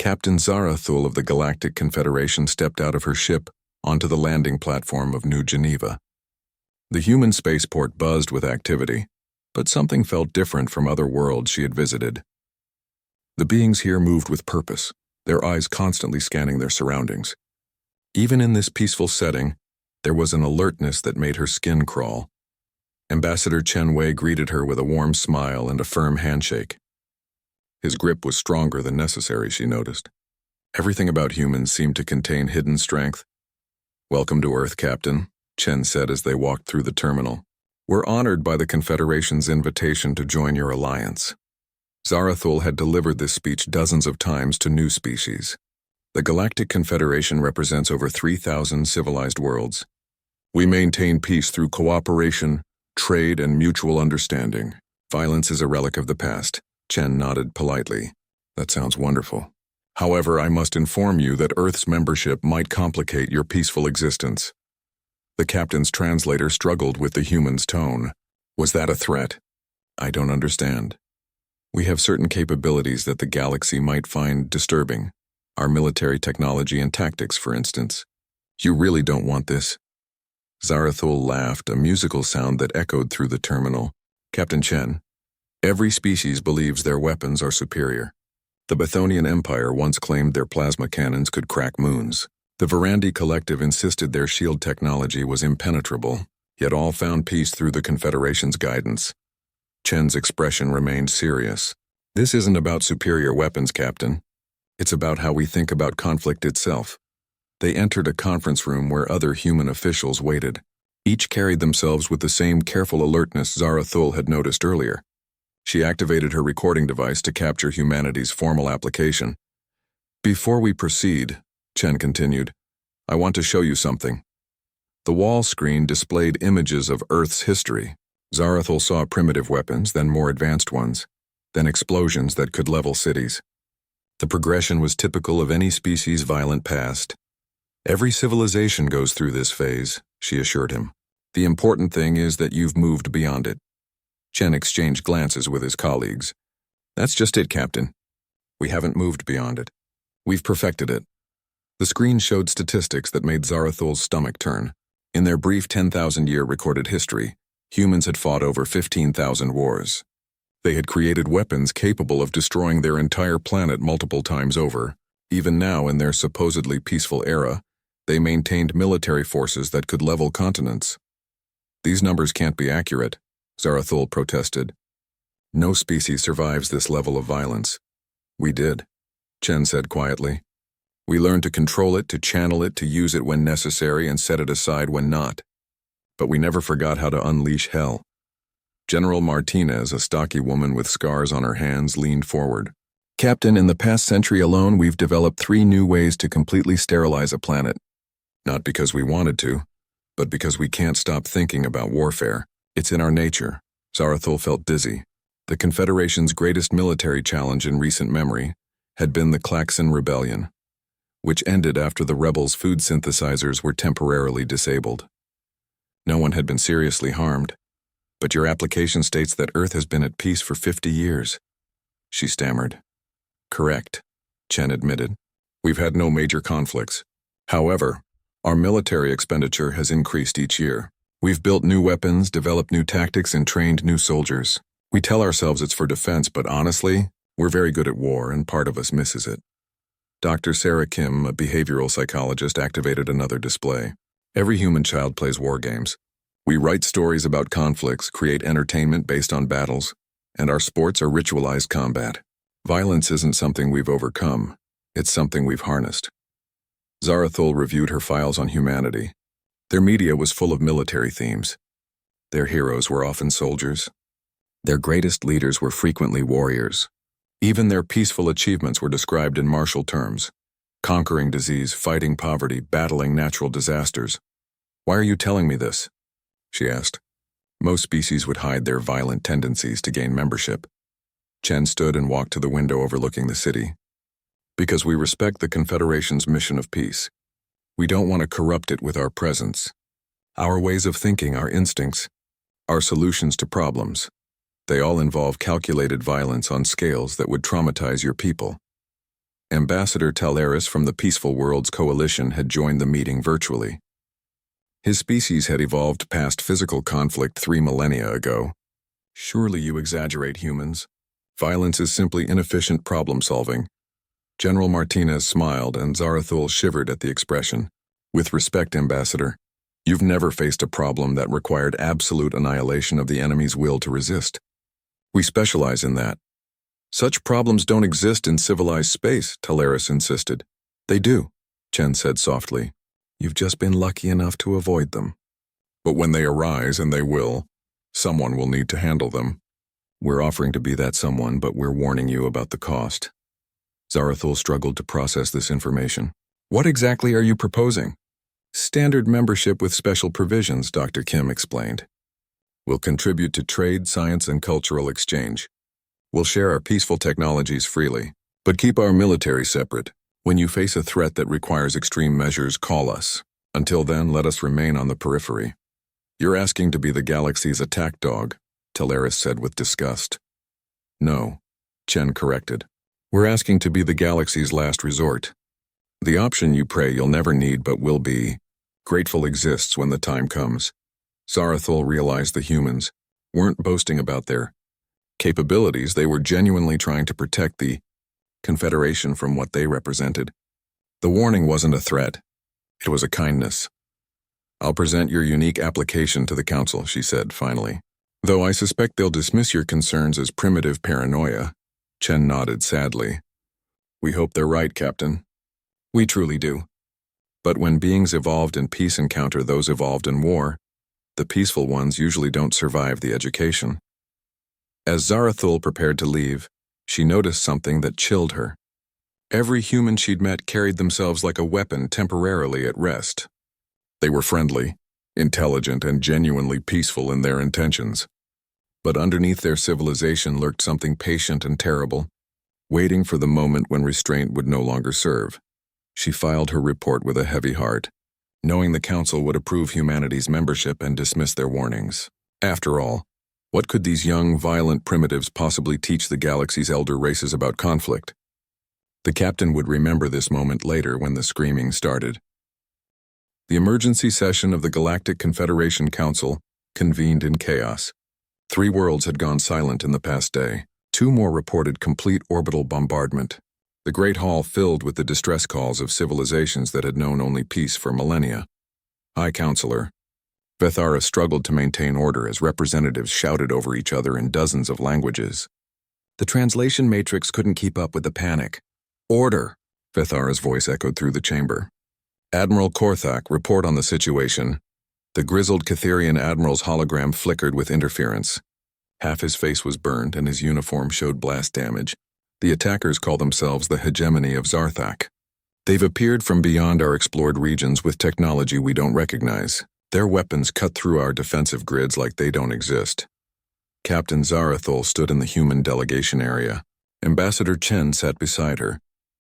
Captain Zarathul of the Galactic Confederation stepped out of her ship onto the landing platform of New Geneva. The human spaceport buzzed with activity, but something felt different from other worlds she had visited. The beings here moved with purpose, their eyes constantly scanning their surroundings. Even in this peaceful setting, there was an alertness that made her skin crawl. Ambassador Chen Wei greeted her with a warm smile and a firm handshake. His grip was stronger than necessary, she noticed. Everything about humans seemed to contain hidden strength. "Welcome to Earth, Captain," Chen said as they walked through the terminal. "We're honored by the Confederation's invitation to join your alliance." Zarathul had delivered this speech dozens of times to new species. The Galactic Confederation represents over 3,000 civilized worlds. "We maintain peace through cooperation, trade, and mutual understanding. Violence is a relic of the past." Chen nodded politely. "That sounds wonderful. However, I must inform you that Earth's membership might complicate your peaceful existence." The captain's translator struggled with the human's tone. "Was that a threat?" "I don't understand. We have certain capabilities that the galaxy might find disturbing. Our military technology and tactics, for instance. You really don't want this?" Zarathul laughed, a musical sound that echoed through the terminal. "Captain Chen, every species believes their weapons are superior. The Bathonian Empire once claimed their plasma cannons could crack moons. The Verandi Collective insisted their shield technology was impenetrable, yet all found peace through the Confederation's guidance." Chen's expression remained serious. "This isn't about superior weapons, Captain. It's about how we think about conflict itself." They entered a conference room where other human officials waited. Each carried themselves with the same careful alertness Zarathul had noticed earlier. She activated her recording device to capture humanity's formal application. "Before we proceed," Chen continued, "I want to show you something." The wall screen displayed images of Earth's history. Zarathul saw primitive weapons, then more advanced ones, then explosions that could level cities. The progression was typical of any species' violent past. "Every civilization goes through this phase," she assured him. "The important thing is that you've moved beyond it." Chen exchanged glances with his colleagues. "That's just it, Captain. We haven't moved beyond it. We've perfected it." The screen showed statistics that made Zarathul's stomach turn. In their brief 10,000-year recorded history, humans had fought over 15,000 wars. They had created weapons capable of destroying their entire planet multiple times over. Even now, in their supposedly peaceful era, they maintained military forces that could level continents. "These numbers can't be accurate," Zarathul protested. "No species survives this level of violence." "We did," Chen said quietly. "We learned to control it, to channel it, to use it when necessary and set it aside when not. But we never forgot how to unleash hell." General Martinez, a stocky woman with scars on her hands, leaned forward. "Captain, in the past century alone, we've developed 3 new ways to completely sterilize a planet. Not because we wanted to, but because we can't stop thinking about warfare. It's in our nature." Zarathul felt dizzy. The Confederation's greatest military challenge in recent memory had been the Klaxon Rebellion, which ended after the rebels' food synthesizers were temporarily disabled. No one had been seriously harmed. "But your application states that Earth has been at peace for 50 years. She stammered. "Correct," Chen admitted. "We've had no major conflicts. However, our military expenditure has increased each year. We've built new weapons, developed new tactics, and trained new soldiers. We tell ourselves it's for defense, but honestly, we're very good at war, and part of us misses it." Dr. Sarah Kim, a behavioral psychologist, activated another display. "Every human child plays war games. We write stories about conflicts, create entertainment based on battles, and our sports are ritualized combat. Violence isn't something we've overcome, it's something we've harnessed." Zarathul reviewed her files on humanity. Their media was full of military themes. Their heroes were often soldiers. Their greatest leaders were frequently warriors. Even their peaceful achievements were described in martial terms: conquering disease, fighting poverty, battling natural disasters. "Why are you telling me this?" she asked. Most species would hide their violent tendencies to gain membership. Chen stood and walked to the window overlooking the city. "Because we respect the Confederation's mission of peace. We don't want to corrupt it with our presence. Our ways of thinking, our instincts, our solutions to problems, they all involve calculated violence on scales that would traumatize your people." Ambassador Talaris from the Peaceful Worlds Coalition had joined the meeting virtually. His species had evolved past physical conflict 3 millennia ago. Surely you exaggerate, humans. Violence is simply inefficient problem-solving. General Martinez smiled, and Zarathul shivered at the expression. With respect, Ambassador, you've never faced a problem that required absolute annihilation of the enemy's will to resist. We specialize in that. Such problems don't exist in civilized space, Talaris insisted. They do, Chen said softly. You've just been lucky enough to avoid them. But when they arise, and they will, someone will need to handle them. We're offering to be that someone, but we're warning you about the cost. Zarathul struggled to process this information. What exactly are you proposing? Standard membership with special provisions, Dr. Kim explained. We'll contribute to trade, science, and cultural exchange. We'll share our peaceful technologies freely, but keep our military separate. When you face a threat that requires extreme measures, call us. Until then, let us remain on the periphery. You're asking to be the galaxy's attack dog, Talaris said with disgust. No, Chen corrected. We're asking to be the galaxy's last resort. The option you pray you'll never need but will be grateful exists when the time comes. Zarathul realized the humans weren't boasting about their capabilities. They were genuinely trying to protect the Confederation from what they represented. The warning wasn't a threat. It was a kindness. I'll present your unique application to the Council, she said finally. Though I suspect they'll dismiss your concerns as primitive paranoia. Chen nodded sadly. We hope they're right, Captain. We truly do. But when beings evolved in peace encounter those evolved in war, the peaceful ones usually don't survive the education. As Zarathul prepared to leave, she noticed something that chilled her. Every human she'd met carried themselves like a weapon temporarily at rest. They were friendly, intelligent, and genuinely peaceful in their intentions. But underneath their civilization lurked something patient and terrible, waiting for the moment when restraint would no longer serve. She filed her report with a heavy heart, knowing the Council would approve humanity's membership and dismiss their warnings. After all, what could these young, violent primitives possibly teach the galaxy's elder races about conflict? The captain would remember this moment later when the screaming started. The emergency session of the Galactic Confederation Council convened in chaos. 3 worlds had gone silent in the past day. 2 more reported complete orbital bombardment. The Great Hall filled with the distress calls of civilizations that had known only peace for millennia. High Counselor Vethara struggled to maintain order as representatives shouted over each other in dozens of languages. The translation matrix couldn't keep up with the panic. Order! Vethara's voice echoed through the chamber. Admiral Korthak, report on the situation. The grizzled Catherian admiral's hologram flickered with interference. Half his face was burned and his uniform showed blast damage. The attackers call themselves the hegemony of Zarthak. They've appeared from beyond our explored regions with technology we don't recognize. Their weapons cut through our defensive grids like they don't exist. Captain Zarathul stood in the human delegation area. Ambassador Chen sat beside her,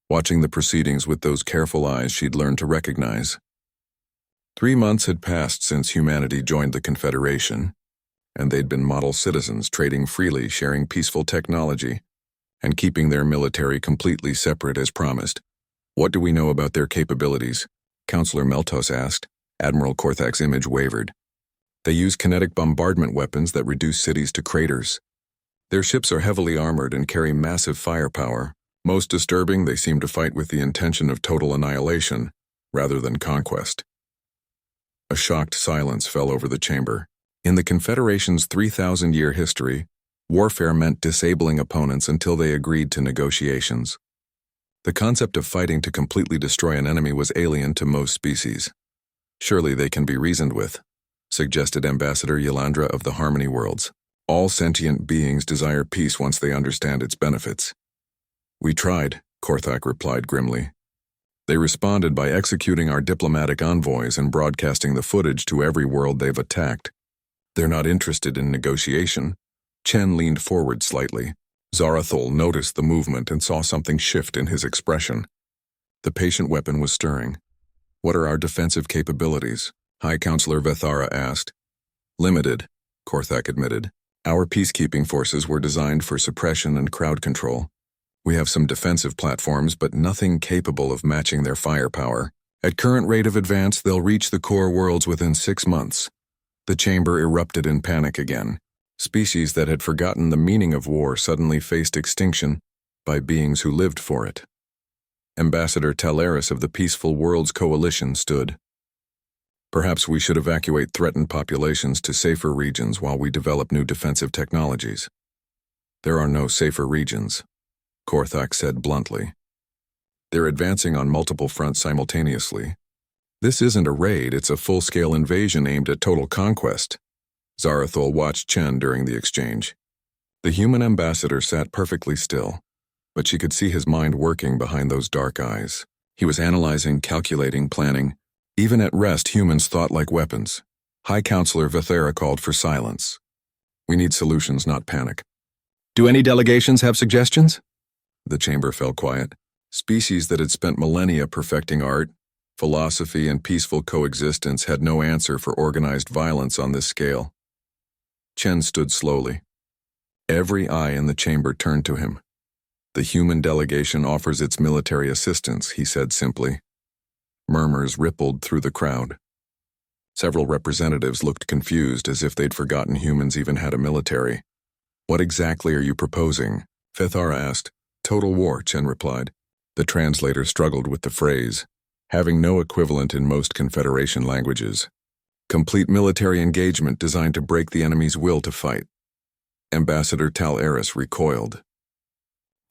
watching the proceedings with those careful eyes she'd learned to recognize. 3 months had passed since humanity joined the Confederation, and they'd been model citizens trading freely, sharing peaceful technology, and keeping their military completely separate as promised. What do we know about their capabilities? Counselor Meltos asked. Admiral Korthak's image wavered. They use kinetic bombardment weapons that reduce cities to craters. Their ships are heavily armored and carry massive firepower. Most disturbing, they seem to fight with the intention of total annihilation, rather than conquest. A shocked silence fell over the chamber. In the Confederation's 3,000-year history, warfare meant disabling opponents until they agreed to negotiations. The concept of fighting to completely destroy an enemy was alien to most species. Surely they can be reasoned with, suggested Ambassador Yelandra of the Harmony Worlds. All sentient beings desire peace once they understand its benefits. We tried, Korthak replied grimly. They responded by executing our diplomatic envoys and broadcasting the footage to every world they've attacked. They're not interested in negotiation. Chen leaned forward slightly. Zarathul noticed the movement and saw something shift in his expression. The patient weapon was stirring. What are our defensive capabilities? High Counselor Vethara asked. Limited, Korthak admitted. Our peacekeeping forces were designed for suppression and crowd control. We have some defensive platforms, but nothing capable of matching their firepower. At current rate of advance, they'll reach the core worlds within 6 months. The chamber erupted in panic again. Species that had forgotten the meaning of war suddenly faced extinction by beings who lived for it. Ambassador Talaris of the Peaceful Worlds Coalition stood. Perhaps we should evacuate threatened populations to safer regions while we develop new defensive technologies. There are no safer regions, Korthak said bluntly. They're advancing on multiple fronts simultaneously. This isn't a raid, it's a full-scale invasion aimed at total conquest. Zarathul watched Chen during the exchange. The human ambassador sat perfectly still, but she could see his mind working behind those dark eyes. He was analyzing, calculating, planning. Even at rest, humans thought like weapons. High Counselor Vithera called for silence. We need solutions, not panic. Do any delegations have suggestions? The chamber fell quiet. Species that had spent millennia perfecting art, philosophy, and peaceful coexistence had no answer for organized violence on this scale. Chen stood slowly. Every eye in the chamber turned to him. The human delegation offers its military assistance, he said simply. Murmurs rippled through the crowd. Several representatives looked confused, as if they'd forgotten humans even had a military. What exactly are you proposing? Vithara asked. Total war, Chen replied. The translator struggled with the phrase, having no equivalent in most Confederation languages. Complete military engagement designed to break the enemy's will to fight. Ambassador Talaris recoiled.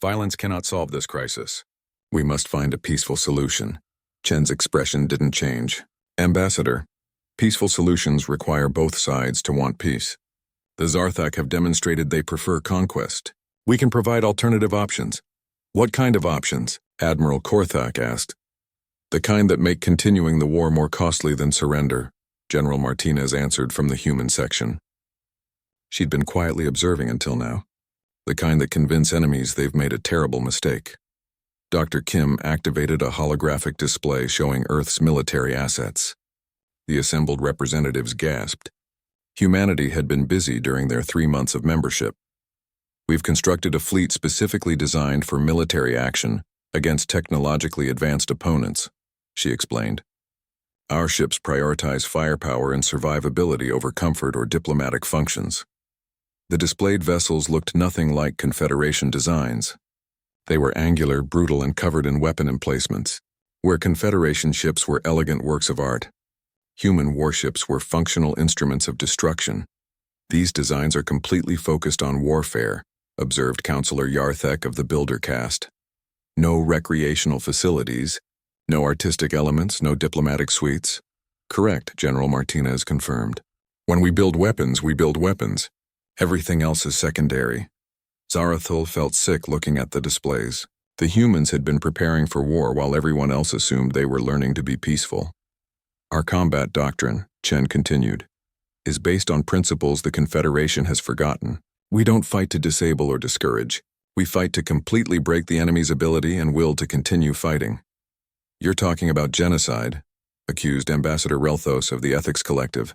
Violence cannot solve this crisis. We must find a peaceful solution. Chen's expression didn't change. Ambassador, peaceful solutions require both sides to want peace. The Zarthak have demonstrated they prefer conquest. We can provide alternative options. What kind of options? Admiral Korthak asked. The kind that make continuing the war more costly than surrender, General Martinez answered from the human section. She'd been quietly observing until now. The kind that convince enemies they've made a terrible mistake. Dr. Kim activated a holographic display showing Earth's military assets. The assembled representatives gasped. Humanity had been busy during their 3 months of membership. We've constructed a fleet specifically designed for military action against technologically advanced opponents, she explained. Our ships prioritize firepower and survivability over comfort or diplomatic functions. The displayed vessels looked nothing like Confederation designs. They were angular, brutal, and covered in weapon emplacements, where Confederation ships were elegant works of art. Human warships were functional instruments of destruction. These designs are completely focused on warfare, observed Counselor Yarthek of the Builder caste. No recreational facilities, no artistic elements, no diplomatic suites. Correct, General Martinez confirmed. When we build weapons, we build weapons. Everything else is secondary. Zarathul felt sick looking at the displays. The humans had been preparing for war while everyone else assumed they were learning to be peaceful. Our combat doctrine, Chen continued, is based on principles the Confederation has forgotten. We don't fight to disable or discourage. We fight to completely break the enemy's ability and will to continue fighting. You're talking about genocide, accused Ambassador Relthos of the Ethics Collective.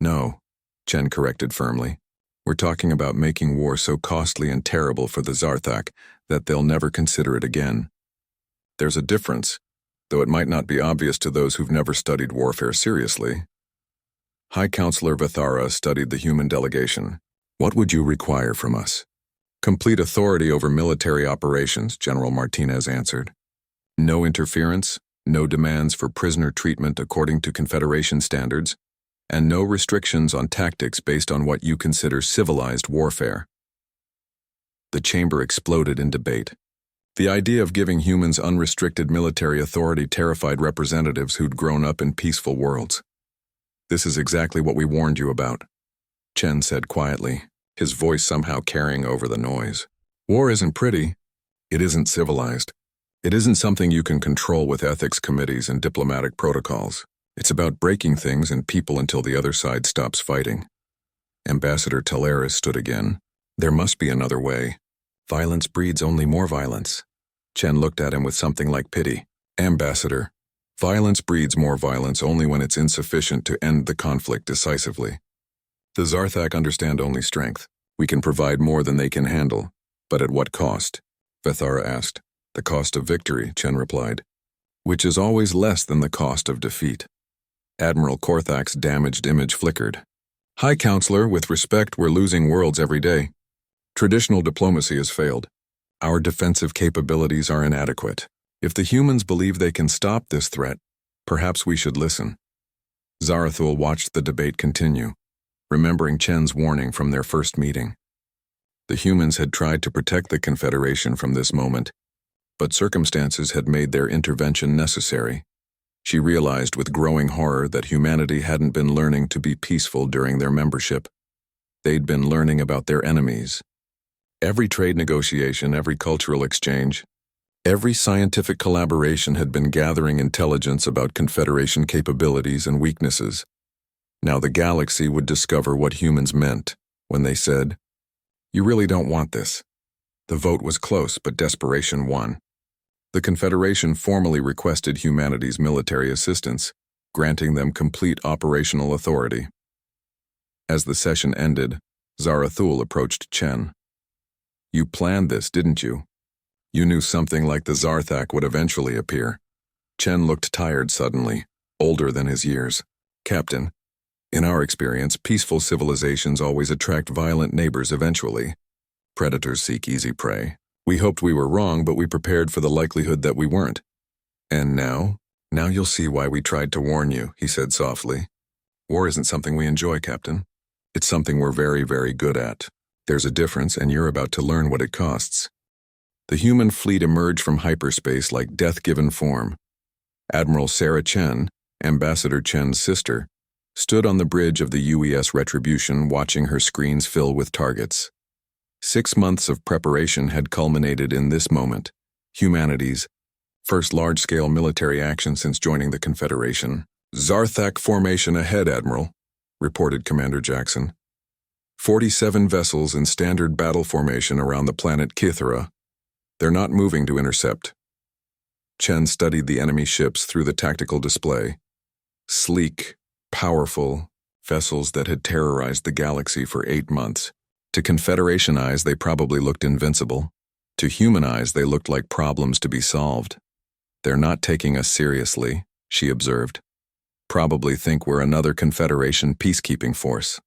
No, Chen corrected firmly. We're talking about making war so costly and terrible for the Zarthak that they'll never consider it again. There's a difference, though it might not be obvious to those who've never studied warfare seriously. High Counselor Vithara studied the human delegation. What would you require from us? Complete authority over military operations, General Martinez answered. No interference, no demands for prisoner treatment according to Confederation standards, and no restrictions on tactics based on what you consider civilized warfare. The chamber exploded in debate. The idea of giving humans unrestricted military authority terrified representatives who'd grown up in peaceful worlds. This is exactly what we warned you about, Chen said quietly, his voice somehow carrying over the noise. War isn't pretty. It isn't civilized. It isn't something you can control with ethics committees and diplomatic protocols. It's about breaking things and people until the other side stops fighting. Ambassador Talaris stood again. There must be another way. Violence breeds only more violence. Chen looked at him with something like pity. Ambassador, violence breeds more violence only when it's insufficient to end the conflict decisively. The Zarthak understand only strength. We can provide more than they can handle, but at what cost? Vethara asked. The cost of victory, Chen replied, which is always less than the cost of defeat. Admiral Korthak's damaged image flickered. High Counselor, with respect, we're losing worlds every day. Traditional diplomacy has failed. Our defensive capabilities are inadequate. If the humans believe they can stop this threat, perhaps we should listen. Zarathul watched the debate continue, remembering Chen's warning from their first meeting. The humans had tried to protect the Confederation from this moment, but circumstances had made their intervention necessary. She realized with growing horror that humanity hadn't been learning to be peaceful during their membership. They'd been learning about their enemies. Every trade negotiation, every cultural exchange, every scientific collaboration had been gathering intelligence about Confederation capabilities and weaknesses. Now the galaxy would discover what humans meant when they said, "You really don't want this." The vote was close, but desperation won. The Confederation formally requested humanity's military assistance, granting them complete operational authority. As the session ended, Zarathul approached Chen. "You planned this, didn't you? You knew something like the Zarthak would eventually appear." Chen looked tired suddenly, older than his years. "Captain, in our experience, peaceful civilizations always attract violent neighbors eventually. Predators seek easy prey. We hoped we were wrong, but we prepared for the likelihood that we weren't. And now you'll see why we tried to warn you," he said softly. "War isn't something we enjoy, Captain. It's something we're very, very good at. There's a difference, and you're about to learn what it costs." The human fleet emerged from hyperspace like death-given form. Admiral Sarah Chen, Ambassador Chen's sister, stood on the bridge of the UES Retribution watching her screens fill with targets. 6 months of preparation had culminated in this moment, humanity's first large-scale military action since joining the Confederation. "Zarthak formation ahead, Admiral," reported Commander Jackson. 47 vessels in standard battle formation around the planet Kithara. They're not moving to intercept. Chen studied the enemy ships through the tactical display. Sleek, powerful vessels that had terrorized the galaxy for 8 months. To Confederation eyes, they probably looked invincible. To human eyes, they looked like problems to be solved. "They're not taking us seriously," she observed. "Probably think we're another Confederation peacekeeping force."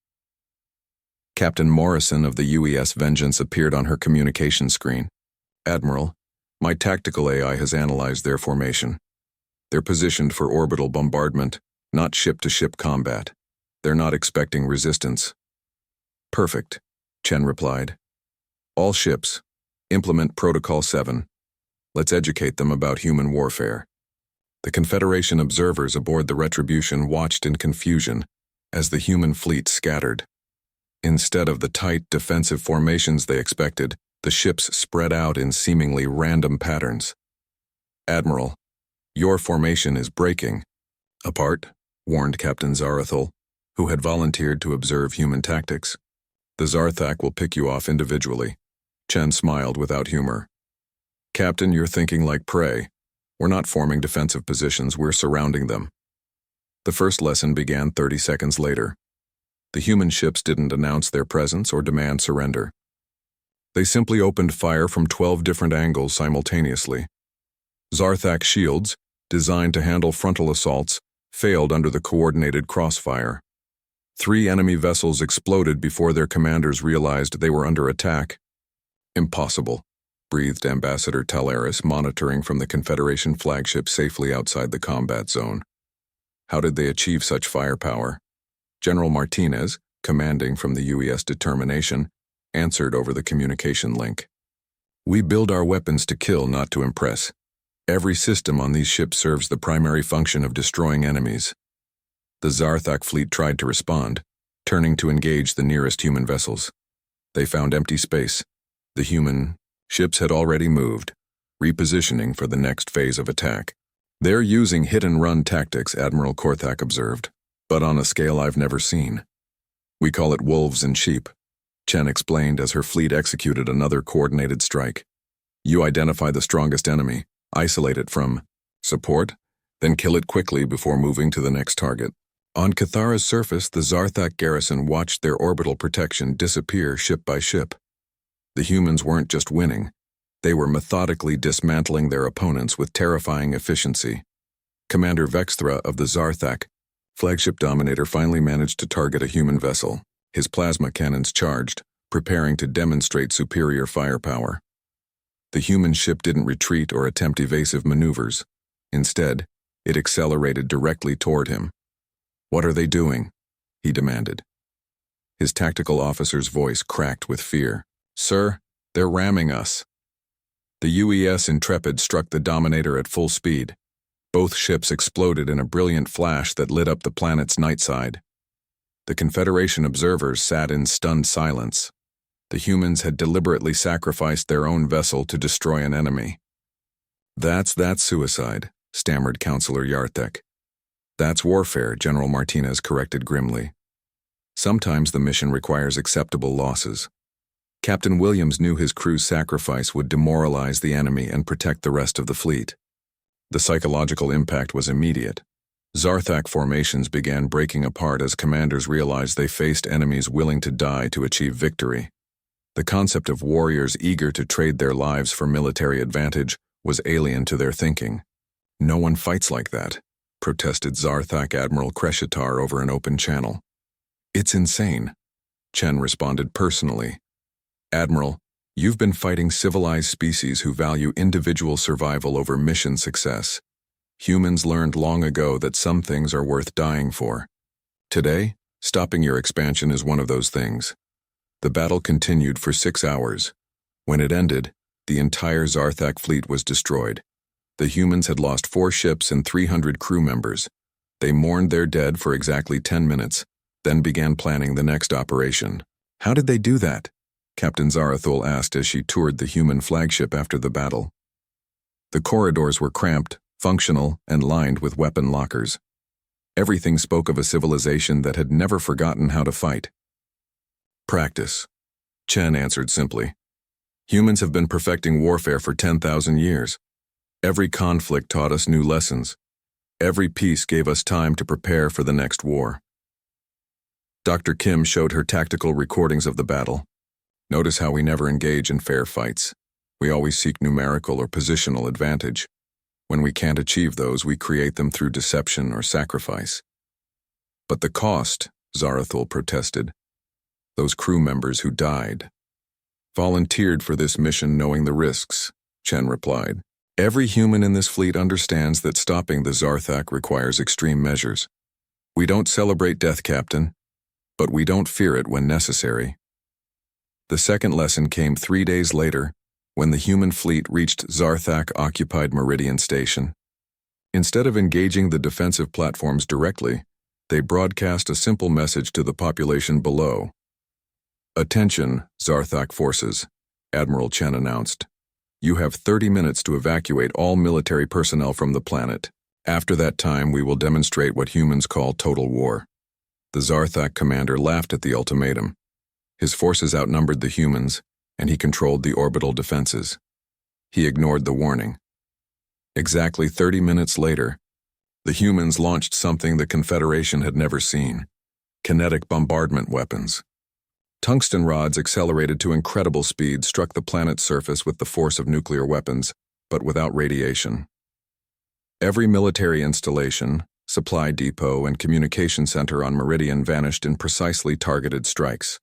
Captain Morrison of the UES Vengeance appeared on her communication screen. "Admiral, my tactical AI has analyzed their formation. They're positioned for orbital bombardment, not ship-to-ship combat. They're not expecting resistance." "Perfect," Chen replied. "All ships, implement Protocol 7. Let's educate them about human warfare." The Confederation observers aboard the Retribution watched in confusion as the human fleet scattered. Instead of the tight defensive formations they expected, the ships spread out in seemingly random patterns. "Admiral, your formation is breaking apart," warned Captain Zarathul, who had volunteered to observe human tactics. "The Zarthak will pick you off individually." Chen smiled without humor. "Captain, you're thinking like prey. We're not forming defensive positions, we're surrounding them." The first lesson began 30 seconds later. The human ships didn't announce their presence or demand surrender. They simply opened fire from 12 different angles simultaneously. Zarthak shields, designed to handle frontal assaults, failed under the coordinated crossfire. 3 enemy vessels exploded before their commanders realized they were under attack. "Impossible," breathed Ambassador Talaris, monitoring from the Confederation flagship safely outside the combat zone. "How did they achieve such firepower?" General Martinez, commanding from the UES Determination, answered over the communication link. "We build our weapons to kill, not to impress. Every system on these ships serves the primary function of destroying enemies." The Zarthak fleet tried to respond, turning to engage the nearest human vessels. They found empty space. The human ships had already moved, repositioning for the next phase of attack. "They're using hit-and-run tactics," Admiral Korthak observed, "but on a scale I've never seen. We call it wolves and sheep," Chen explained as her fleet executed another coordinated strike. "You identify the strongest enemy, isolate it from support, then kill it quickly before moving to the next target." On Kithara's surface, the Zarthak garrison watched their orbital protection disappear ship by ship. The humans weren't just winning, They were methodically dismantling their opponents with terrifying efficiency. Commander Vexthra of the Zarthak flagship Dominator finally managed to target a human vessel, his plasma cannons charged, preparing to demonstrate superior firepower. The human ship didn't retreat or attempt evasive maneuvers. Instead, it accelerated directly toward him. "What are they doing?" he demanded. His tactical officer's voice cracked with fear. "Sir, they're ramming us." The UES Intrepid struck the Dominator at full speed. Both ships exploded in a brilliant flash that lit up the planet's night side. The Confederation observers sat in stunned silence. The humans had deliberately sacrificed their own vessel to destroy an enemy. That's suicide," stammered Counselor Yarthek. "That's warfare," General Martinez corrected grimly. "Sometimes the mission requires acceptable losses." Captain Williams knew his crew's sacrifice would demoralize the enemy and protect the rest of the fleet. The psychological impact was immediate. Zarthak formations began breaking apart as commanders realized they faced enemies willing to die to achieve victory. The concept of warriors eager to trade their lives for military advantage was alien to their thinking. "No one fights like that," protested Zarthak Admiral Kreshitar over an open channel. "It's insane," Chen responded personally. "Admiral, you've been fighting civilized species who value individual survival over mission success. Humans learned long ago that some things are worth dying for. Today, stopping your expansion is one of those things." The battle continued for 6 hours. When it ended, the entire Zarthak fleet was destroyed. The humans had lost 4 ships and 300 crew members. They mourned their dead for exactly 10 minutes, then began planning the next operation. "How did they do that?" Captain Zarathul asked as she toured the human flagship after the battle. The corridors were cramped, functional, and lined with weapon lockers. Everything spoke of a civilization that had never forgotten how to fight. "Practice," Chen answered simply. "Humans have been perfecting warfare for 10,000 years. Every conflict taught us new lessons. Every peace gave us time to prepare for the next war." Dr. Kim showed her tactical recordings of the battle. "Notice how we never engage in fair fights. We always seek numerical or positional advantage. When we can't achieve those, we create them through deception or sacrifice." "But the cost," Zarathul protested. "Those crew members who died." "Volunteered for this mission knowing the risks," Chen replied. "Every human in this fleet understands that stopping the Zarthak requires extreme measures. We don't celebrate death, Captain, but we don't fear it when necessary." The second lesson came 3 days later, when the human fleet reached Zarthak-occupied Meridian Station. Instead of engaging the defensive platforms directly, they broadcast a simple message to the population below. "Attention, Zarthak forces," Admiral Chen announced. "You have 30 minutes to evacuate all military personnel from the planet. After that time, we will demonstrate what humans call total war." The Zarthak commander laughed at the ultimatum. His forces outnumbered the humans, and he controlled the orbital defenses. He ignored the warning. Exactly 30 minutes later, the humans launched something the Confederation had never seen: kinetic bombardment weapons. Tungsten rods accelerated to incredible speed struck the planet's surface with the force of nuclear weapons, but without radiation. Every military installation, supply depot, and communication center on Meridian vanished in precisely targeted strikes.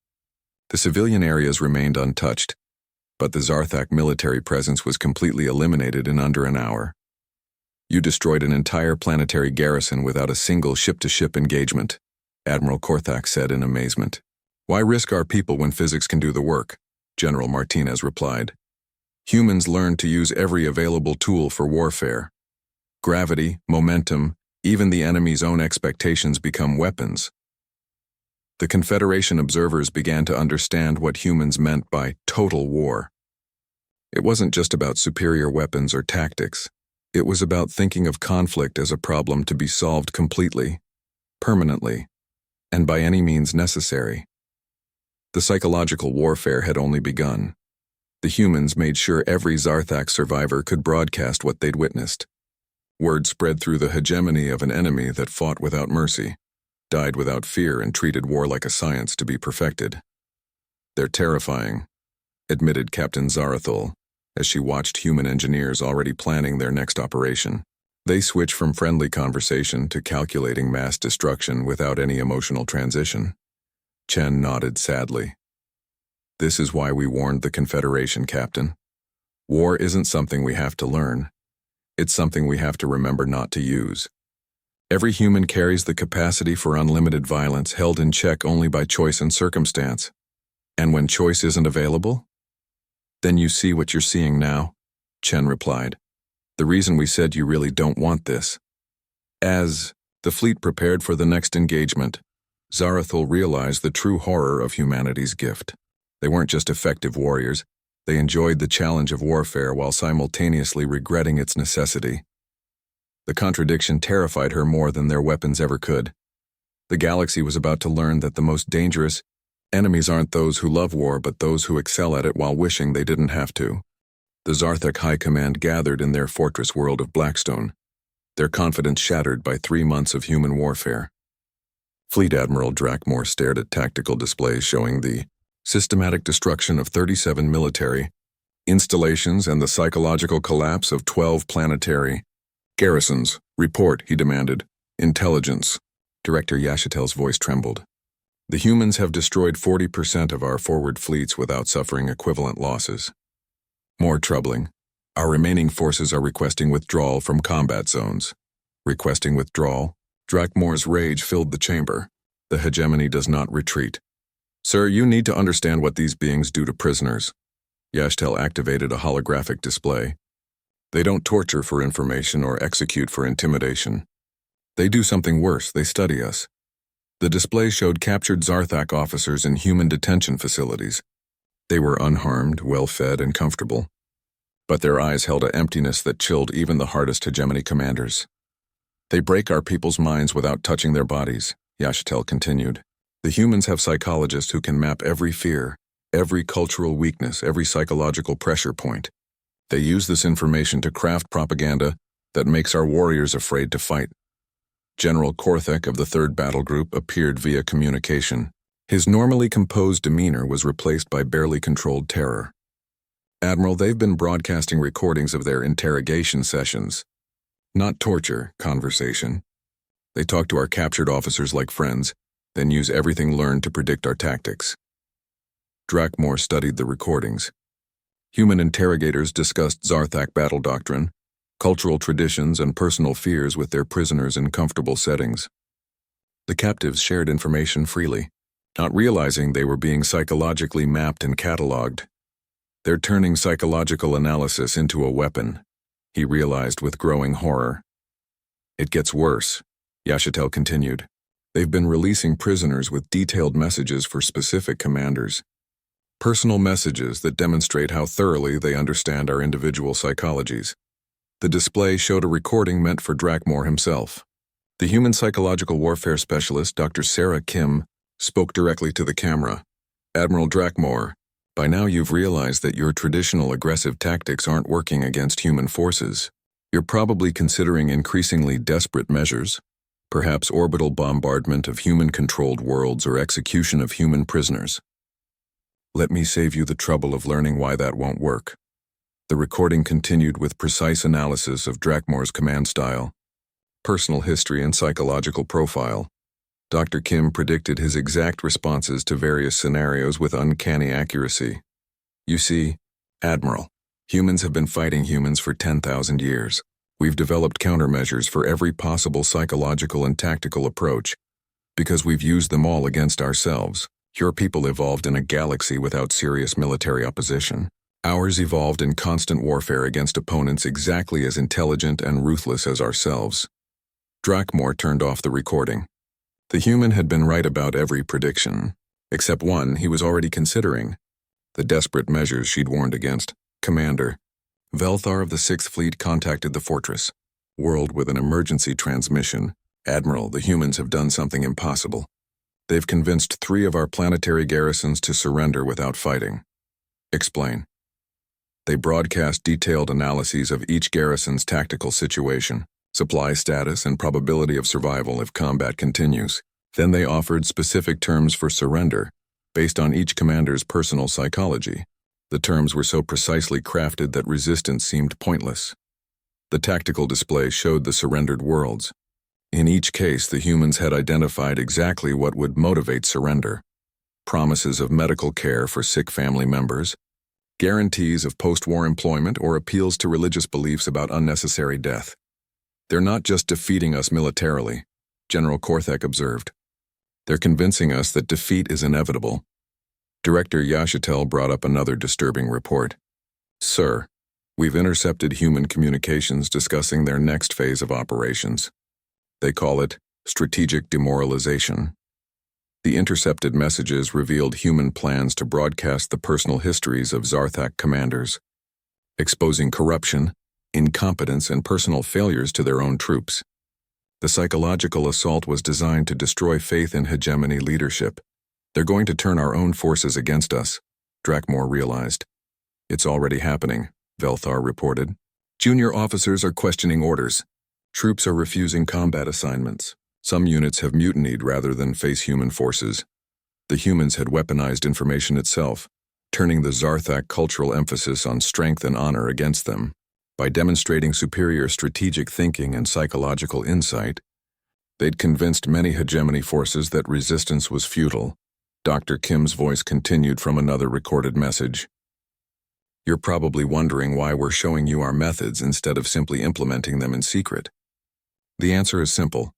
The civilian areas remained untouched, but the Zarthak military presence was completely eliminated in under an hour. "You destroyed an entire planetary garrison without a single ship-to-ship engagement," Admiral Korthak said in amazement. "Why risk our people when physics can do the work?" General Martinez replied. "Humans learned to use every available tool for warfare. Gravity, momentum, even the enemy's own expectations become weapons." The Confederation observers began to understand what humans meant by total war. It wasn't just about superior weapons or tactics. It was about thinking of conflict as a problem to be solved completely, permanently, and by any means necessary. The psychological warfare had only begun. The humans made sure every Zarthak survivor could broadcast what they'd witnessed. Word spread through the hegemony of an enemy that fought without mercy, died without fear, and treated war like a science to be perfected. "They're terrifying," admitted Captain Zarathul. as she watched human engineers already planning their next operation. They switched from friendly conversation to calculating mass destruction without any emotional transition. Chen nodded sadly. This is why we warned the Confederation, Captain. War isn't something we have to learn. It's something we have to remember not to use. Every human carries the capacity for unlimited violence held in check only by choice and circumstance. And when choice isn't available? Then you see what you're seeing now, Chen replied. The reason we said you really don't want this. As the fleet prepared for the next engagement, Zarathul realized the true horror of humanity's gift. They weren't just effective warriors, they enjoyed the challenge of warfare while simultaneously regretting its necessity. The contradiction terrified her more than their weapons ever could. The galaxy was about to learn that the most dangerous enemies aren't those who love war but those who excel at it while wishing they didn't have to. The Zarthak High Command gathered in their fortress world of Blackstone, their confidence shattered by 3 months of human warfare. Fleet Admiral Drakmore stared at tactical displays showing the systematic destruction of 37 military installations and the psychological collapse of 12 planetary garrisons. Report, he demanded. Intelligence. Director Yashitel's voice trembled. The humans have destroyed 40% of our forward fleets without suffering equivalent losses. More troubling, our remaining forces are requesting withdrawal from combat zones. Requesting withdrawal? Drakmore's rage filled the chamber. The hegemony does not retreat. Sir, you need to understand what these beings do to prisoners. Yashtel activated a holographic display. They don't torture for information or execute for intimidation. They do something worse, they study us. The display showed captured Zarthak officers in human detention facilities. They were unharmed, well-fed, and comfortable. But their eyes held an emptiness that chilled even the hardest hegemony commanders. They break our people's minds without touching their bodies, Yashtel continued. The humans have psychologists who can map every fear, every cultural weakness, every psychological pressure point. They use this information to craft propaganda that makes our warriors afraid to fight. General Korthek of the 3rd Battle Group appeared via communication. His normally composed demeanor was replaced by barely controlled terror. Admiral, they've been broadcasting recordings of their interrogation sessions. Not torture, conversation. They talk to our captured officers like friends, then use everything learned to predict our tactics. Drakmore studied the recordings. Human interrogators discussed Zarthak battle doctrine, cultural traditions, and personal fears with their prisoners in comfortable settings. The captives shared information freely, not realizing they were being psychologically mapped and cataloged. They're turning psychological analysis into a weapon, he realized with growing horror. It gets worse, Yashitel continued. They've been releasing prisoners with detailed messages for specific commanders. Personal messages that demonstrate how thoroughly they understand our individual psychologies. The display showed a recording meant for Drakmore himself. The human psychological warfare specialist, Dr. Sarah Kim, spoke directly to the camera. Admiral Drakmore, by now you've realized that your traditional aggressive tactics aren't working against human forces. You're probably considering increasingly desperate measures, perhaps orbital bombardment of human-controlled worlds or execution of human prisoners. Let me save you the trouble of learning why that won't work. The recording continued with precise analysis of Drakmore's command style, personal history, and psychological profile. Dr. Kim predicted his exact responses to various scenarios with uncanny accuracy. You see, Admiral, humans have been fighting humans for 10,000 years. We've developed countermeasures for every possible psychological and tactical approach, because we've used them all against ourselves. Your people evolved in a galaxy without serious military opposition. Ours evolved in constant warfare against opponents exactly as intelligent and ruthless as ourselves. Drakmore turned off the recording. The human had been right about every prediction, except one he was already considering. The desperate measures she'd warned against. Commander, Velthar of the 6th Fleet contacted the fortress world with an emergency transmission. Admiral, the humans have done something impossible. They've convinced 3 of our planetary garrisons to surrender without fighting. Explain. They broadcast detailed analyses of each garrison's tactical situation, supply status, and probability of survival if combat continues. Then they offered specific terms for surrender, based on each commander's personal psychology. The terms were so precisely crafted that resistance seemed pointless. The tactical display showed the surrendered worlds. In each case, the humans had identified exactly what would motivate surrender: promises of medical care for sick family members, guarantees of post-war employment, or appeals to religious beliefs about unnecessary death. "They're not just defeating us militarily," General Korthek observed. "They're convincing us that defeat is inevitable." Director Yashitel brought up another disturbing report. "Sir, we've intercepted human communications discussing their next phase of operations. They call it strategic demoralization." The intercepted messages revealed human plans to broadcast the personal histories of Zarthak commanders, exposing corruption, incompetence, and personal failures to their own troops. The psychological assault was designed to destroy faith in hegemony leadership. "They're going to turn our own forces against us," Drakmore realized. "It's already happening," Velthar reported. "Junior officers are questioning orders. Troops are refusing combat assignments. Some units have mutinied rather than face human forces. The humans had weaponized information itself, turning the Zarthak cultural emphasis on strength and honor against them. By demonstrating superior strategic thinking and psychological insight, they'd convinced many hegemony forces that resistance was futile." Dr. Kim's voice continued from another recorded message. "You're probably wondering why we're showing you our methods instead of simply implementing them in secret. The answer is simple.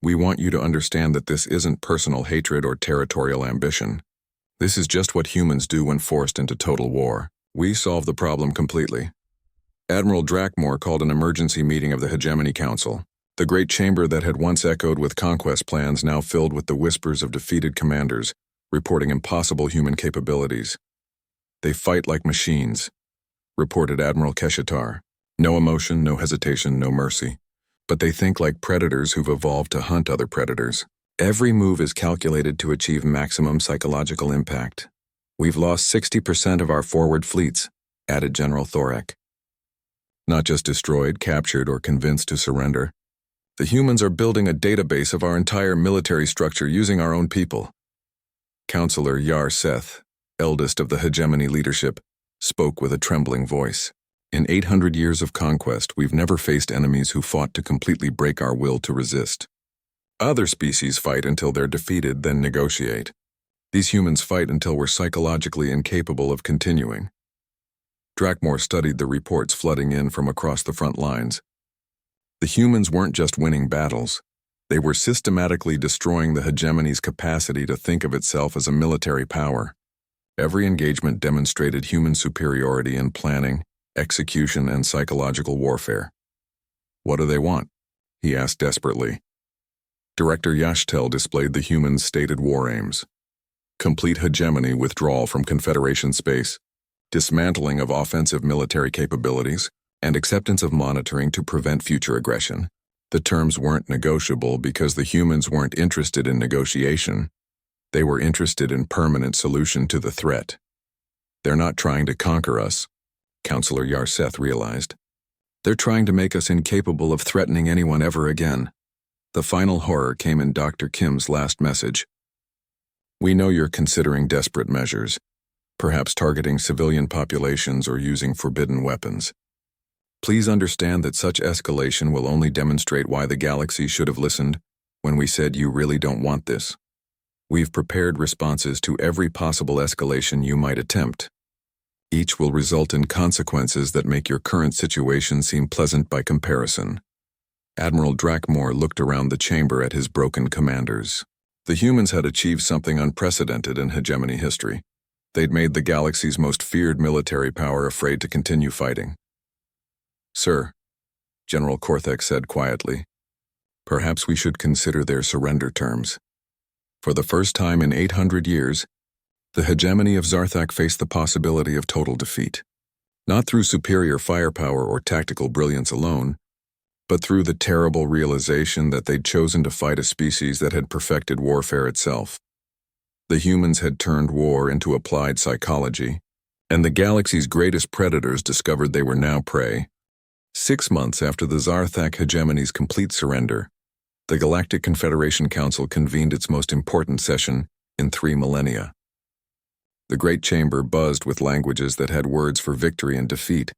We want you to understand that this isn't personal hatred or territorial ambition. This is just what humans do when forced into total war. We solve the problem completely." Admiral Drakmore called an emergency meeting of the Hegemony Council. The great chamber that had once echoed with conquest plans now filled with the whispers of defeated commanders, reporting impossible human capabilities. "They fight like machines," reported Admiral Keshatar. "No emotion, no hesitation, no mercy. But they think like predators who've evolved to hunt other predators. Every move is calculated to achieve maximum psychological impact. We've lost 60% of our forward fleets," added General Thorek. "Not just destroyed, captured, or convinced to surrender. The humans are building a database of our entire military structure using our own people." Counselor Yar Seth, eldest of the hegemony leadership, spoke with a trembling voice. "In 800 years of conquest, we've never faced enemies who fought to completely break our will to resist. Other species fight until they're defeated, then negotiate. These humans fight until we're psychologically incapable of continuing." Drakmore studied the reports flooding in from across the front lines. The humans weren't just winning battles. They were systematically destroying the hegemony's capacity to think of itself as a military power. Every engagement demonstrated human superiority in planning, execution, and psychological warfare. "What do they want?" he asked desperately. Director Yashtel displayed the humans' stated war aims: complete hegemony withdrawal from Confederation space, dismantling of offensive military capabilities, and acceptance of monitoring to prevent future aggression. The terms weren't negotiable because the humans weren't interested in negotiation. They were interested in permanent solution to the threat. "They're not trying to conquer us," Counselor Yarseth realized. "They're trying to make us incapable of threatening anyone ever again." The final horror came in Dr. Kim's last message. "We know you're considering desperate measures, perhaps targeting civilian populations or using forbidden weapons. Please understand that such escalation will only demonstrate why the galaxy should have listened when we said you really don't want this. We've prepared responses to every possible escalation you might attempt. Each will result in consequences that make your current situation seem pleasant by comparison." Admiral Drakmore looked around the chamber at his broken commanders. The humans had achieved something unprecedented in hegemony history. They'd made the galaxy's most feared military power afraid to continue fighting. "Sir," General Korthek said quietly, "perhaps we should consider their surrender terms. For the first time in 800 years, the hegemony of Zarthak faced the possibility of total defeat. Not through superior firepower or tactical brilliance alone, but through the terrible realization that they'd chosen to fight a species that had perfected warfare itself. The humans had turned war into applied psychology, and the galaxy's greatest predators discovered they were now prey. 6 months after the Zarthak hegemony's complete surrender, the Galactic Confederation Council convened its most important session in 3 millennia. The great chamber buzzed with languages that had words for victory and defeat,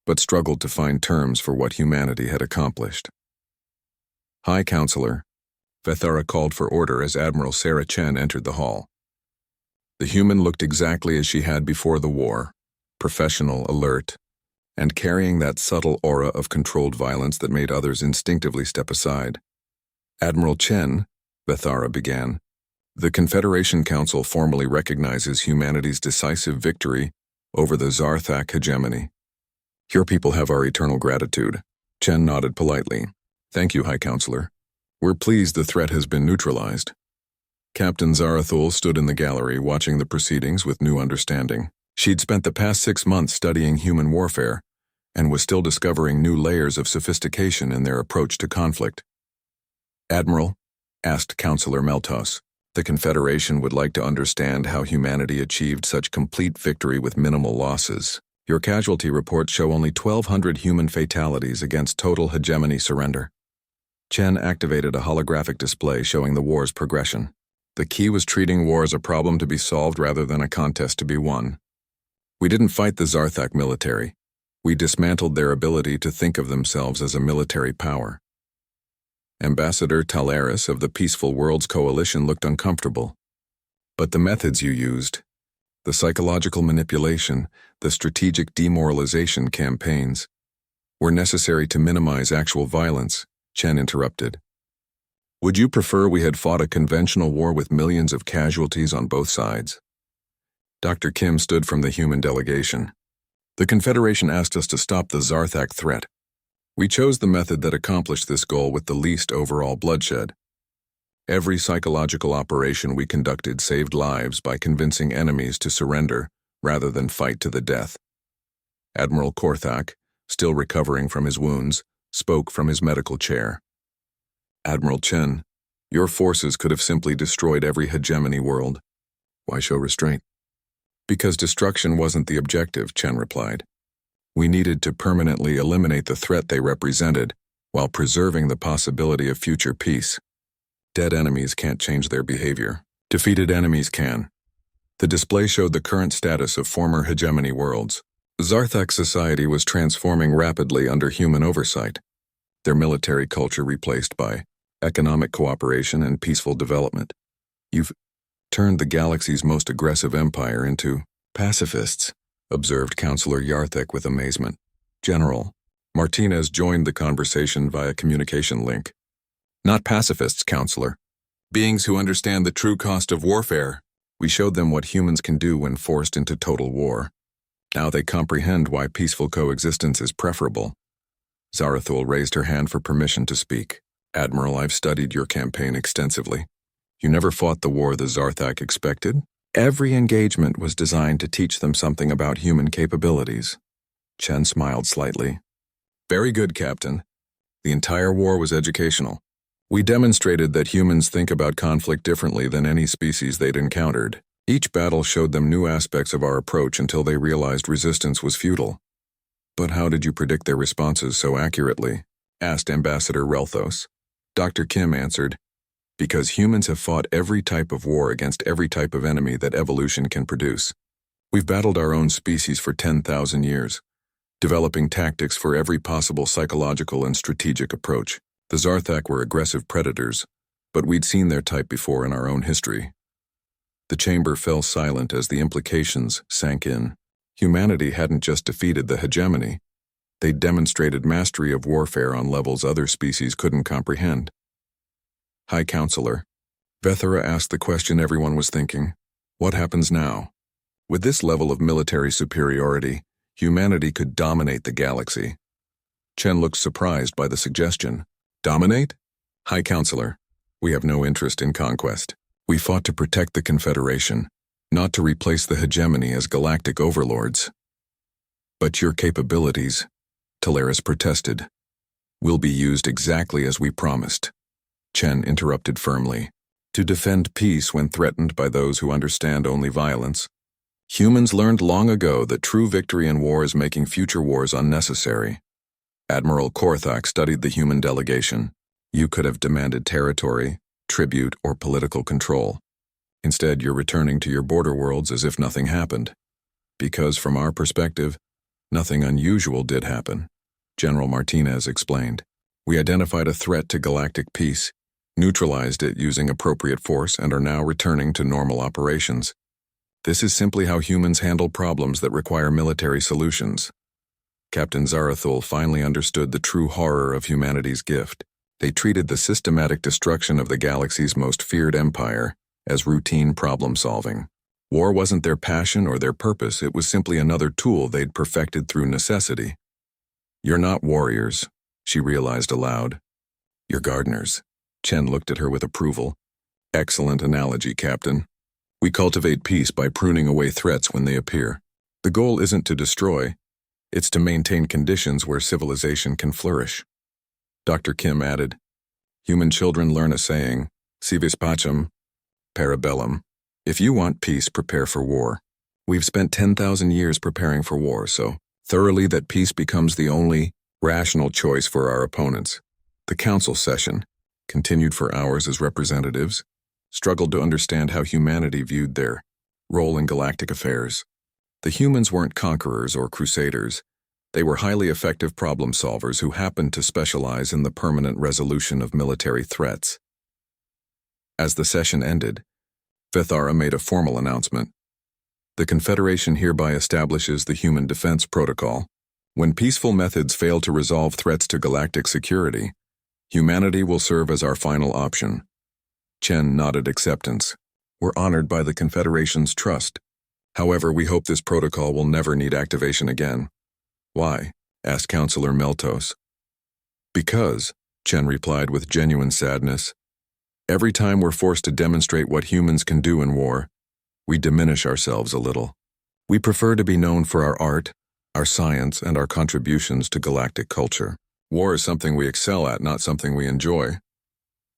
but struggled to find terms for what humanity had accomplished. High Counselor, Vethara called for order as Admiral Sarah Chen entered the hall. The human looked exactly as she had before the war, professional, alert, and carrying that subtle aura of controlled violence that made others instinctively step aside. Admiral Chen, Vethara began, the Confederation Council formally recognizes humanity's decisive victory over the Zarthak hegemony. Your people have our eternal gratitude. Chen nodded politely. Thank you, High Counselor. We're pleased the threat has been neutralized. Captain Zarathul stood in the gallery watching the proceedings with new understanding. She'd spent the past 6 months studying human warfare and was still discovering new layers of sophistication in their approach to conflict. Admiral, asked Counselor Meltos, the Confederation would like to understand how humanity achieved such complete victory with minimal losses. Your casualty reports show only 1,200 human fatalities against total hegemony surrender. Chen activated a holographic display showing the war's progression. The key was treating war as a problem to be solved rather than a contest to be won. We didn't fight the Zarthak military. We dismantled their ability to think of themselves as a military power. Ambassador Talaris of the Peaceful Worlds Coalition looked uncomfortable. But the methods you used, the psychological manipulation, the strategic demoralization campaigns, were necessary to minimize actual violence, Chen interrupted. Would you prefer we had fought a conventional war with millions of casualties on both sides? Dr. Kim stood from the human delegation. The Confederation asked us to stop the Zarthak threat. We chose the method that accomplished this goal with the least overall bloodshed. Every psychological operation we conducted saved lives by convincing enemies to surrender rather than fight to the death. Admiral Korthak, still recovering from his wounds, spoke from his medical chair. Admiral Chen, your forces could have simply destroyed every hegemony world. Why show restraint? Because destruction wasn't the objective, Chen replied. We needed to permanently eliminate the threat they represented while preserving the possibility of future peace. Dead enemies can't change their behavior. Defeated enemies can. The display showed the current status of former hegemony worlds. Zarthak society was transforming rapidly under human oversight, their military culture replaced by economic cooperation and peaceful development. You've turned the galaxy's most aggressive empire into pacifists, observed Counselor Yarthek with amazement. General, Martinez joined the conversation via communication link. Not pacifists, Counselor. Beings who understand the true cost of warfare. We showed them what humans can do when forced into total war. Now they comprehend why peaceful coexistence is preferable. Zarathul raised her hand for permission to speak. Admiral, I've studied your campaign extensively. You never fought the war the Zarthak expected? Every engagement was designed to teach them something about human capabilities. Chen smiled slightly. Very good, Captain. The entire war was educational. We demonstrated that humans think about conflict differently than any species they'd encountered. Each battle showed them new aspects of our approach until they realized resistance was futile. But how did you predict their responses so accurately? Asked Ambassador Relthos. Dr. Kim answered, because humans have fought every type of war against every type of enemy that evolution can produce. We've battled our own species for 10,000 years, developing tactics for every possible psychological and strategic approach. The Zarthak were aggressive predators, but we'd seen their type before in our own history. The chamber fell silent as the implications sank in. Humanity hadn't just defeated the hegemony. They'd demonstrated mastery of warfare on levels other species couldn't comprehend. High Counselor, Vethara asked the question everyone was thinking. What happens now? With this level of military superiority, humanity could dominate the galaxy. Chen looked surprised by the suggestion. Dominate? High Counselor, we have no interest in conquest. We fought to protect the Confederation, not to replace the hegemony as galactic overlords. But your capabilities, Talaris protested, will be used exactly as we promised. Chen interrupted firmly. To defend peace when threatened by those who understand only violence. Humans learned long ago that true victory in war is making future wars unnecessary. Admiral Korthak studied the human delegation. You could have demanded territory, tribute, or political control. Instead, you're returning to your border worlds as if nothing happened. Because, from our perspective, nothing unusual did happen, General Martinez explained. We identified a threat to galactic peace, neutralized it using appropriate force, and are now returning to normal operations. This is simply how humans handle problems that require military solutions. Captain Zarathul finally understood the true horror of humanity's gift. They treated the systematic destruction of the galaxy's most feared empire as routine problem-solving. War wasn't their passion or their purpose, it was simply another tool they'd perfected through necessity. You're not warriors, she realized aloud. You're gardeners. Chen looked at her with approval. Excellent analogy, Captain. We cultivate peace by pruning away threats when they appear. The goal isn't to destroy, it's to maintain conditions where civilization can flourish. Dr. Kim added, Human children learn a saying, Si vis pacem, para bellum. If you want peace, prepare for war. We've spent 10,000 years preparing for war, so thoroughly that peace becomes the only rational choice for our opponents. The council session, continued for hours as representatives, struggled to understand how humanity viewed their role in galactic affairs. The humans weren't conquerors or crusaders. They were highly effective problem solvers who happened to specialize in the permanent resolution of military threats. As the session ended, Vethara made a formal announcement. The Confederation hereby establishes the Human Defense Protocol. When peaceful methods fail to resolve threats to galactic security, humanity will serve as our final option. Chen nodded acceptance. We're honored by the Confederation's trust. However, we hope this protocol will never need activation again. Why? Asked Counselor Meltos. Because, Chen replied with genuine sadness, every time we're forced to demonstrate what humans can do in war, we diminish ourselves a little. We prefer to be known for our art, our science, and our contributions to galactic culture. War is something we excel at, not something we enjoy.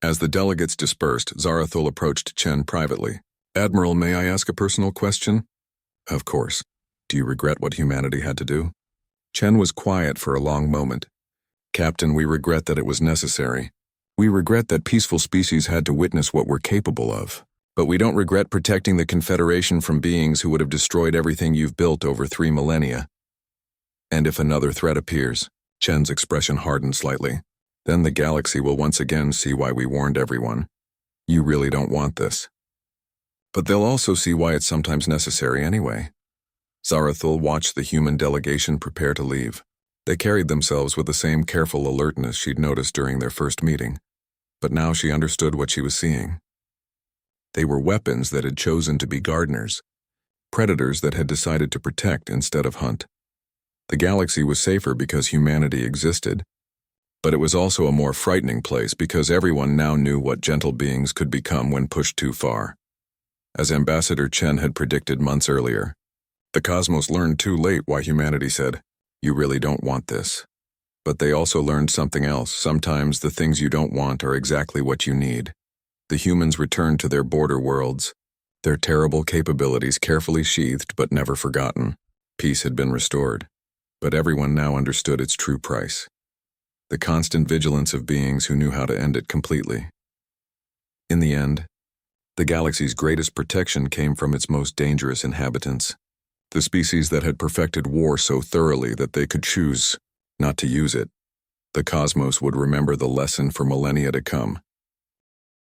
As the delegates dispersed, Zarathul approached Chen privately. Admiral, may I ask a personal question? Of course. Do you regret what humanity had to do? Chen was quiet for a long moment. Captain, we regret that it was necessary. We regret that peaceful species had to witness what we're capable of. But we don't regret protecting the Confederation from beings who would have destroyed everything you've built over 3 millennia. And if another threat appears, Chen's expression hardened slightly, then the galaxy will once again see why we warned everyone. You really don't want this. But they'll also see why it's sometimes necessary anyway. Zarathul watched the human delegation prepare to leave. They carried themselves with the same careful alertness she'd noticed during their first meeting. But now she understood what she was seeing. They were weapons that had chosen to be gardeners, predators that had decided to protect instead of hunt. The galaxy was safer because humanity existed, but it was also a more frightening place because everyone now knew what gentle beings could become when pushed too far. As Ambassador Chen had predicted months earlier, the cosmos learned too late why humanity said, "You really don't want this." But they also learned something else. Sometimes the things you don't want are exactly what you need. The humans returned to their border worlds, their terrible capabilities carefully sheathed but never forgotten. Peace had been restored, but everyone now understood its true price. The constant vigilance of beings who knew how to end it completely. In the end, the galaxy's greatest protection came from its most dangerous inhabitants, the species that had perfected war so thoroughly that they could choose not to use it. The cosmos would remember the lesson for millennia to come.